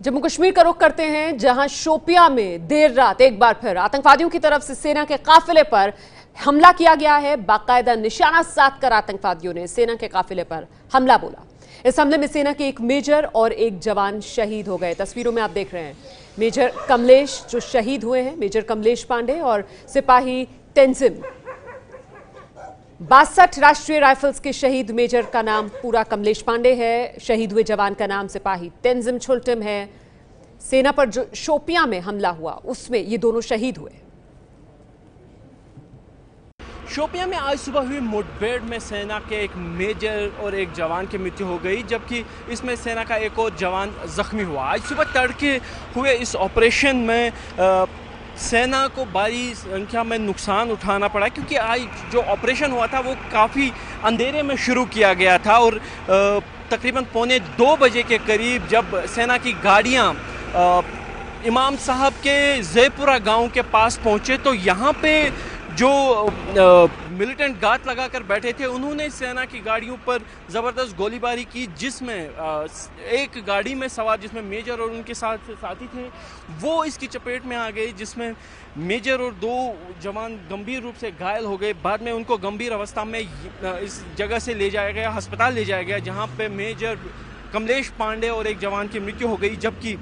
जम्मू कश्मीर का रुख करते हैं, जहां शोपियां में देर रात एक बार फिर आतंकवादियों की तरफ से सेना के काफिले पर हमला किया गया है। बाकायदा निशाना साधकर आतंकवादियों ने सेना के काफिले पर हमला बोला। इस हमले में सेना के एक मेजर और एक जवान शहीद हो गए। तस्वीरों में आप देख रहे हैं मेजर कमलेश जो शहीद हुए हैं, मेजर कमलेश पांडे और सिपाही तेंजिम। 62 राष्ट्रीय राइफल्स के शहीद मेजर का नाम पूरा कमलेश पांडे है। शहीद हुए जवान का नाम सिपाही तेंजिम छुलटिम है। सेना पर जो शोपियां में हमला हुआ उसमें ये दोनों शहीद हुए। शोपियां में आज सुबह हुई मुठभेड़ में सेना के एक मेजर और एक जवान की मृत्यु हो गई, जबकि इसमें सेना का एक और जवान जख्मी हुआ। आज सुबह तड़के हुए इस ऑपरेशन में सेना को भारी संख्या में नुकसान उठाना पड़ा, क्योंकि आज जो ऑपरेशन हुआ था वो काफ़ी अंधेरे में शुरू किया गया था और तकरीबन 1:45 के करीब जब सेना की गाड़ियां इमाम साहब के जयपुरा गांव के पास पहुंचे तो यहाँ पे जो मिलिटेंट गात लगाकर बैठे थे उन्होंने सेना की गाड़ियों पर ज़बरदस्त गोलीबारी की, जिसमें एक गाड़ी में सवार जिसमें मेजर और उनके साथ साथी थे वो इसकी चपेट में आ गए, जिसमें मेजर और 2 जवान गंभीर रूप से घायल हो गए। बाद में उनको गंभीर अवस्था में इस जगह से ले जाया गया, अस्पताल ले जाया गया, जहाँ पे मेजर कमलेश पांडे और एक जवान की मृत्यु हो गई, जबकि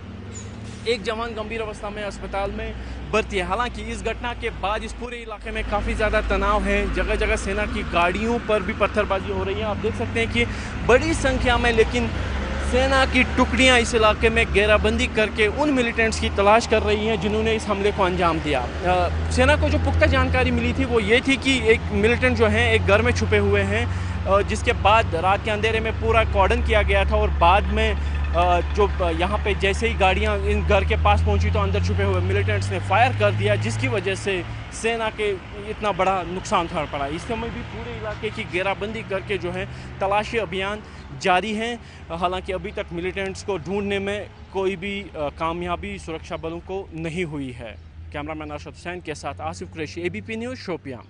एक जवान गंभीर अवस्था में अस्पताल में भर्ती है। हालांकि इस घटना के बाद इस पूरे इलाके में काफ़ी ज़्यादा तनाव है। जगह जगह सेना की गाड़ियों पर भी पत्थरबाजी हो रही है। आप देख सकते हैं कि बड़ी संख्या में लेकिन सेना की टुकड़ियां इस इलाके में घेराबंदी करके उन मिलिटेंट्स की तलाश कर रही हैं जिन्होंने इस हमले को अंजाम दिया। सेना को जो पुख्ता जानकारी मिली थी वो ये थी कि एक मिलिटेंट जो हैं एक घर में छुपे हुए हैं, जिसके बाद रात के अंधेरे में पूरा कॉर्डन किया गया था और बाद में जो यहाँ पे जैसे ही गाड़ियाँ इन घर के पास पहुँची तो अंदर छुपे हुए मिलिटेंट्स ने फायर कर दिया, जिसकी वजह से सेना के इतना बड़ा नुकसान उठाना पड़ा। इस समय भी पूरे इलाके की घेराबंदी करके जो है तलाशी अभियान जारी है। हालांकि अभी तक मिलिटेंट्स को ढूंढने में कोई भी कामयाबी सुरक्षा बलों को नहीं हुई है। कैमरामैन अरशद हुसैन के साथ आसिफ कुरैशी, ABP न्यूज़, शोपियां।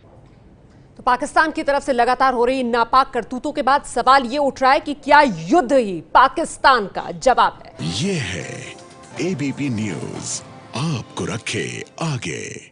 तो पाकिस्तान की तरफ से लगातार हो रही नापाक करतूतों के बाद सवाल ये उठ रहा है कि क्या युद्ध ही पाकिस्तान का जवाब है? ये है ABP न्यूज़, आपको रखे आगे।